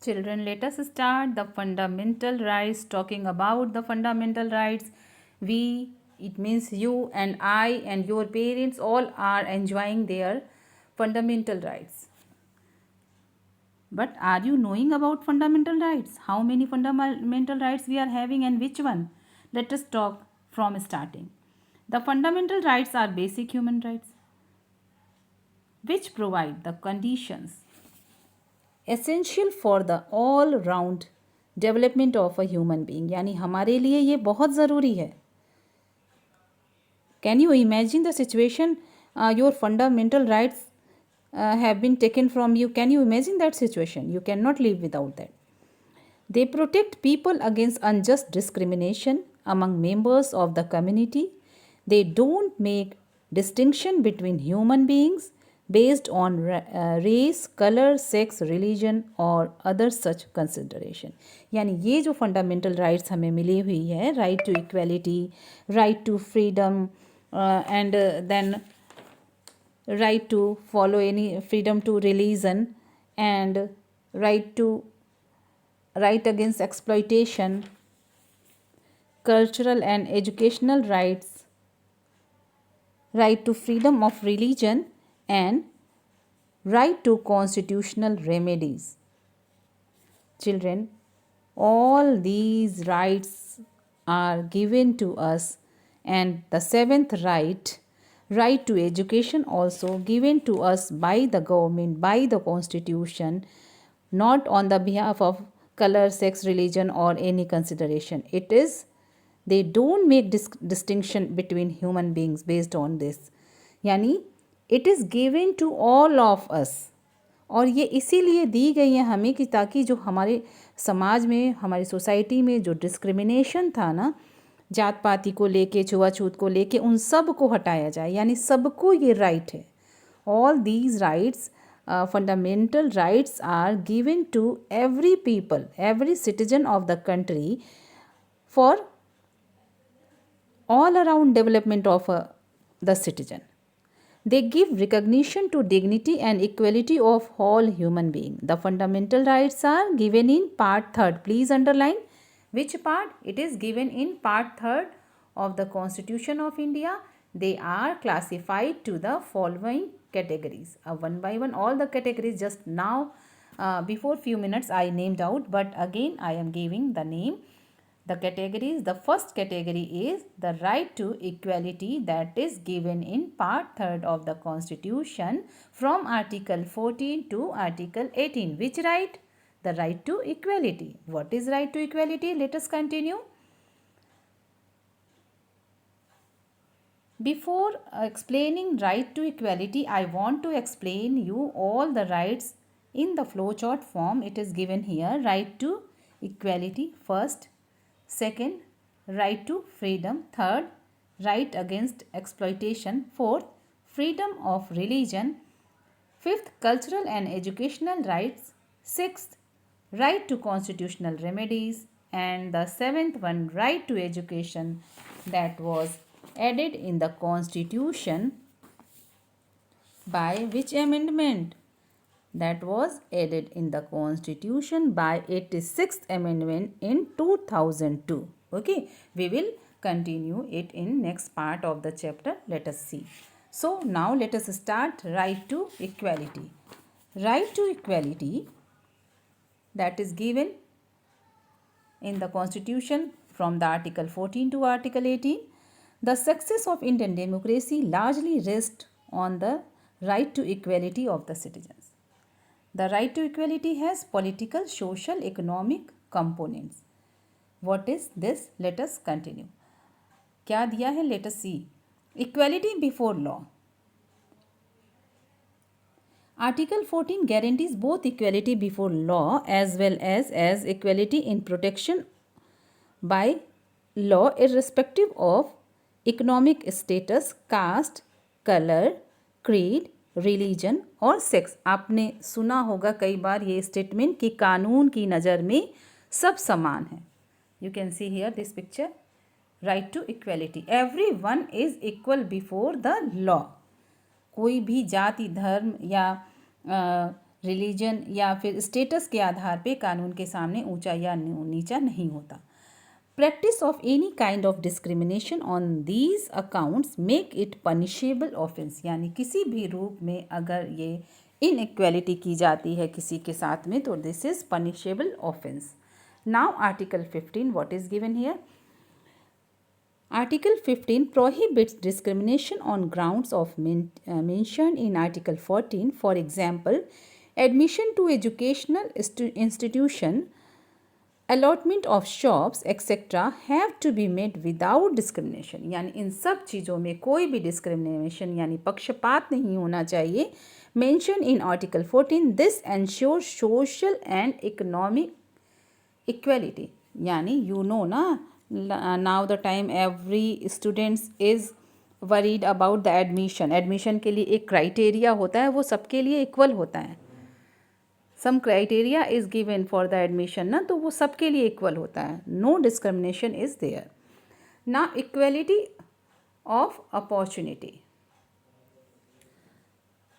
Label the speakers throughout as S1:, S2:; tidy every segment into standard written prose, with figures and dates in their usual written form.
S1: Children, let us start the fundamental rights. Talking about the fundamental rights, we, it means you and I and your parents, all are enjoying their fundamental rights. But are you knowing about fundamental rights? How many fundamental rights we are having and which one? Let us talk from starting. The fundamental rights are basic human rights which provide the conditions essential for the all round development of a human being. यानी हमारे लिए ये बहुत ज़रूरी है. Can you imagine the situation your fundamental rights have been taken from you? Can you imagine that situation? You cannot live without that. They protect people against unjust discrimination among members of the community. They don't make distinction between human beings based on race, color, sex, religion or other such consideration. यानी ये जो fundamental rights हमें मिली हुई है, right to equality, right to freedom and then right to follow any freedom to religion and right against exploitation, cultural and educational rights, right to freedom of religion and right to constitutional remedies. Children, all these rights are given to us, and the seventh right, right to education, also given to us by the government, by the constitution, not on the behalf of color, sex, religion or any consideration. It is, they don't make distinction between human beings based on this. यानी it is given to all of us. और ये इसीलिए दी गई है हमें कि ताकि जो हमारे समाज में, हमारी सोसाइटी में जो डिस्क्रिमिनेशन था ना, जात पाती को लेके, छुआछूत को लेके, उन सब को हटाया जाए. यानी सबको ये राइट है. All these rights, fundamental rights are given to every people, every citizen of the country for all around development of the citizen. They give recognition to dignity and equality of all human beings. The fundamental rights are given in part 3rd. Please underline which part. It is given in part 3rd of the Constitution of India. They are classified to the following categories. One by one all the categories just now before few minutes I named out, but again I am giving the name. The categories, the first category is the right to equality, that is given in part 3rd of the Constitution from Article 14 to Article 18. Which right? The right to equality. What is right to equality? Let us continue. Before explaining right to equality, I want to explain you all the rights in the flowchart form. It is given here. Right to equality first. Second, right to freedom. Third, right against exploitation. Fourth, freedom of religion. Fifth, cultural and educational rights. Sixth, right to constitutional remedies. And the seventh one, right to education, that was added in the Constitution by which amendment? That was added in the Constitution by 86th Amendment in 2002. Okay, we will continue it in next part of the chapter. Let us see. So now let us start right to equality. Right to equality, that is given in the Constitution from the Article 14 to Article 18. The success of Indian democracy largely rests on the right to equality of the citizens. The right to equality has political, social, economic components. What is this? Let us continue. क्या दिया है? Let us see. Equality before law. Article 14 guarantees both equality before law as well as equality in protection by law irrespective of economic status, caste, color, creed, religion और sex. आपने सुना होगा कई बार ये statement कि कानून की नज़र में सब समान है. You can see here this picture. Right to equality. Everyone is equal before the law. कोई भी जाति, धर्म या रिलीजन या फिर स्टेटस के आधार पे कानून के सामने ऊंचा या नीचा नहीं होता। Practice of any kind of discrimination on these accounts make it punishable offence, यानी किसी भी रूप में अगर ये इनइक्वालिटी की जाती है किसी के साथ में तो this is punishable offence. Now article 15 what is given here. Article 15 prohibits discrimination on grounds of mentioned in Article 14. For example, admission to educational institution, allotment of shops, etc. have to be made without discrimination. यानी इन सब चीज़ों में कोई भी discrimination यानी पक्षपात नहीं होना चाहिए। Mentioned in Article 14, this ensures social and economic equality. यानी you know ना, now the time every students is worried about the admission के लिए एक क्राइटेरिया होता है, वो सबके लिए इक्वल होता है। Some criteria is given for the admission ना, तो वो सबके लिए इक्वल होता है। No discrimination is there. ना equality of opportunity.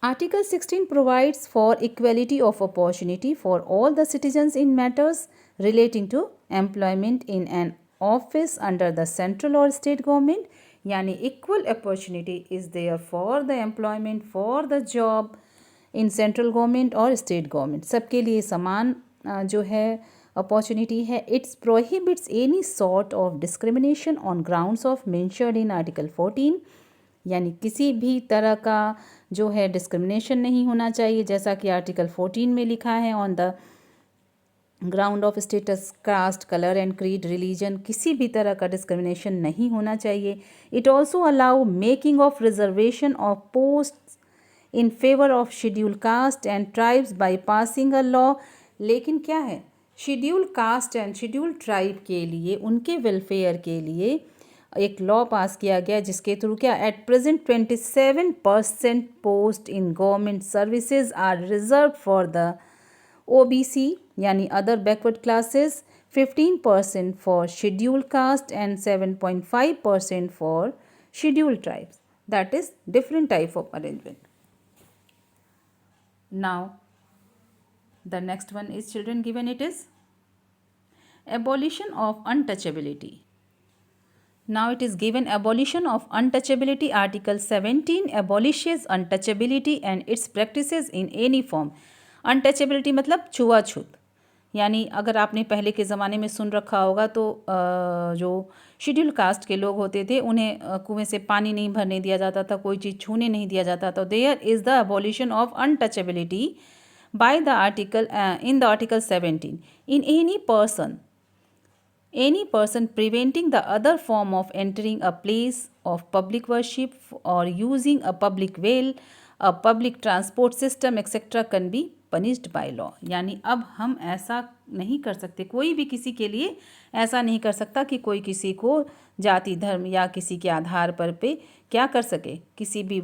S1: Article 16 provides for equality of opportunity for all the citizens in matters relating to employment in an office under the central or state government, यानी equal opportunity is there for the employment for the job in central government और state government, सबके लिए समान जो है opportunity है। It's prohibits any sort of discrimination on grounds of mentioned in article 14, यानी किसी भी तरह का जो है डिस्क्रिमिनेशन नहीं होना चाहिए जैसा कि आर्टिकल 14 में लिखा है। On the ground of status, caste, colour and creed, religion, किसी भी तरह का डिस्क्रिमिनेशन नहीं होना चाहिए। It also allow making of reservation of post in favour of schedule caste and tribes by passing a law. लेकिन क्या है, schedule caste and schedule tribe के लिए, उनके वेलफेयर के लिए एक लॉ पास किया गया जिसके थ्रू क्या, at present 27% post in government services are reserve for the OBC यानी other backward classes, 15% for schedule caste and 7.5% for schedule tribes. That is different type of arrangement. Now the next one is children given, it is abolition of untouchability. Now it is given abolition of untouchability. Article 17 abolishes untouchability and its practices in any form. Untouchability मतलब छुआछूत, यानी अगर आपने पहले के ज़माने में सुन रखा होगा तो जो शेड्यूल कास्ट के लोग होते थे उन्हें कुएं से पानी नहीं भरने दिया जाता था, कोई चीज़ छूने नहीं दिया जाता था। There is the abolition of untouchability by the article in the article 17 in any person preventing the other form of entering a place of public worship or using a public well, a public transport system etc. can be punished by law. यानी अब हम ऐसा नहीं कर सकते, कोई भी किसी के लिए ऐसा नहीं कर सकता कि कोई किसी को जाति धर्म या किसी के आधार पर पे क्या कर सके, किसी भी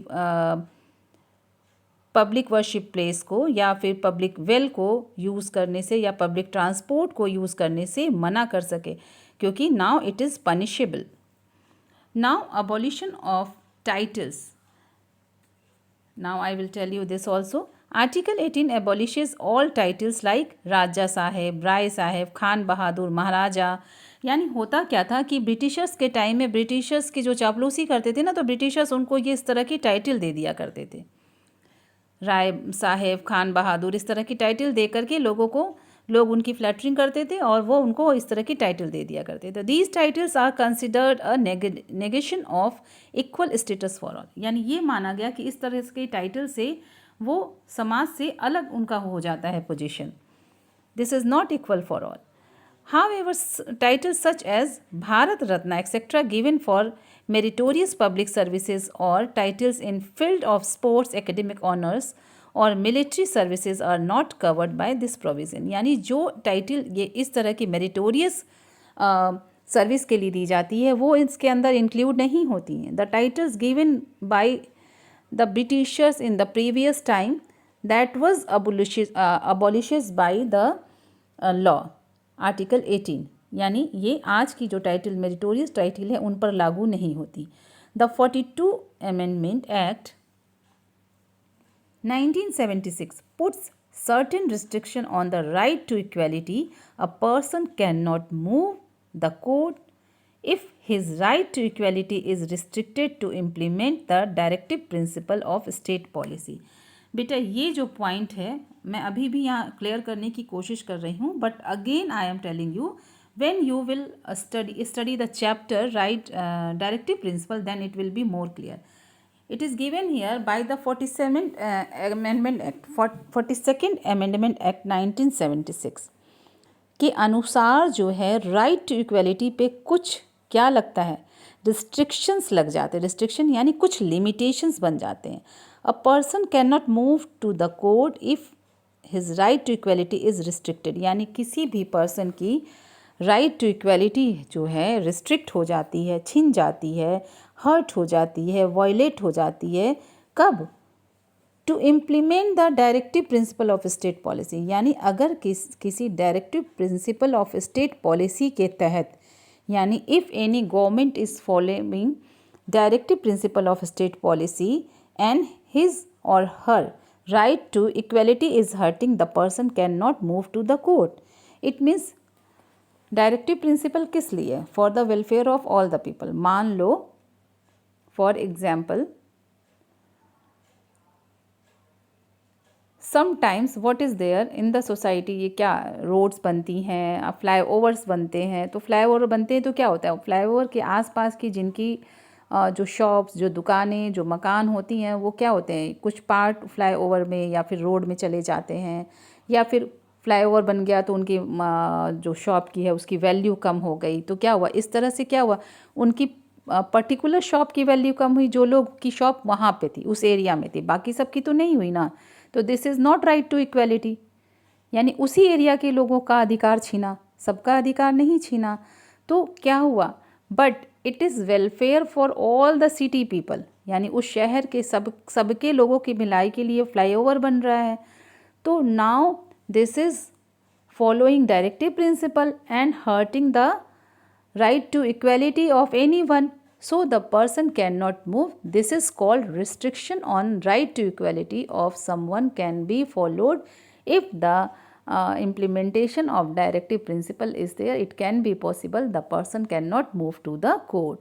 S1: पब्लिक वर्शिप प्लेस को या फिर पब्लिक वेल को यूज़ करने से या पब्लिक ट्रांसपोर्ट को यूज़ करने से मना कर सके, क्योंकि now it is punishable. Now abolition of titles. Now I will tell you this also. Article 18 abolishes all titles like Raja Sahib, Rai Sahib, Khan Bahadur, Maharaja. यानी होता क्या था कि ब्रिटिशर्स के टाइम में ब्रिटिशर्स की जो चापलूसी करते थे ना, तो ब्रिटिशर्स उनको ये इस तरह की टाइटल दे दिया करते थे, राय साहेब, खान बहादुर, इस तरह की टाइटल दे करके लोग उनकी फ्लैटरिंग करते थे और वो उनको इस तरह की टाइटल दे दिया करते थे। These titles are considered a negation of equal status for all. यानी ये माना गया कि इस तरह के टाइटल से वो समाज से अलग उनका हो जाता है position. This is not equal for all. However, titles such as Bharat Ratna etc. given for meritorious public services or titles in field of sports, academic honors और military services are not covered by this provision. यानी जो title ये इस तरह की meritorious service के लिए दी जाती है वो इसके अंदर इंक्लूड नहीं होती हैं। The titles given by the Britishers in the previous time that was abolished by the law article 18, यानी ये आज की जो टाइटल मेरिटोरियस टाइटल है उन पर लागू नहीं होती। The 42 amendment act 1976 puts certain restriction on the right to equality, a person cannot move the court if his right to equality is restricted to implement the directive principle of state policy. बेटा ये जो point है मैं अभी भी यहाँ clear करने की कोशिश कर रही हूँ, but again I am telling you when you will study the chapter right directive principle, then it will be more clear. It is given here by the 42nd Amendment Act 1976 के अनुसार जो है राइट टू इक्वलिटी पे कुछ क्या लगता है, restrictions लग जाते हैं. रिस्ट्रिक्शन यानी कुछ लिमिटेशंस बन जाते हैं. A person can not move to the court if his right to equality is restricted, यानी किसी भी पर्सन की राइट टू इक्वलिटी जो है रिस्ट्रिक्ट हो जाती है, छिन जाती है, हर्ट हो जाती है, वायलेट हो जाती है. कब? To implement the directive principle of state policy, यानी अगर किसी directive principle of state policy के तहत, यानी if any government is following directive principle of state policy and his और her right to equality is hurting, the person can not move to the court. It means directive principle किस लिए? For the welfare of all the people. मान लो for example sometimes what is there in the society, ये क्या roads बनती हैं, fly overs बनते हैं. तो फ्लाई ओवर बनते हैं तो क्या होता है, फ्लाई ओवर के आसपास की जिनकी जो शॉप्स, जो दुकानें, जो मकान होती हैं, वो क्या होते हैं, कुछ पार्ट फ्लाई ओवर में या फिर रोड में चले जाते हैं, या फिर फ्लाईओवर बन गया तो उनकी जो शॉप की है उसकी वैल्यू कम हो गई. तो क्या हुआ, इस तरह से क्या हुआ, उनकी पर्टिकुलर शॉप की वैल्यू कम हुई, जो लोग की शॉप वहाँ पे थी, उस एरिया में थी, बाकी सबकी तो नहीं हुई ना. तो this is not right to equality, यानी उसी एरिया के लोगों का अधिकार छीना, सबका अधिकार नहीं छीना. तो क्या हुआ, but it is welfare for all the city people, यानी उस शहर के सबके लोगों की भलाई के लिए फ्लाईओवर बन रहा है. तो now this is following directive principle and hurting the right to equality of anyone, so the person cannot move. This is called restriction on right to equality of someone can be followed if the implementation of directive principle is there. It can be possible, the person cannot move to the court.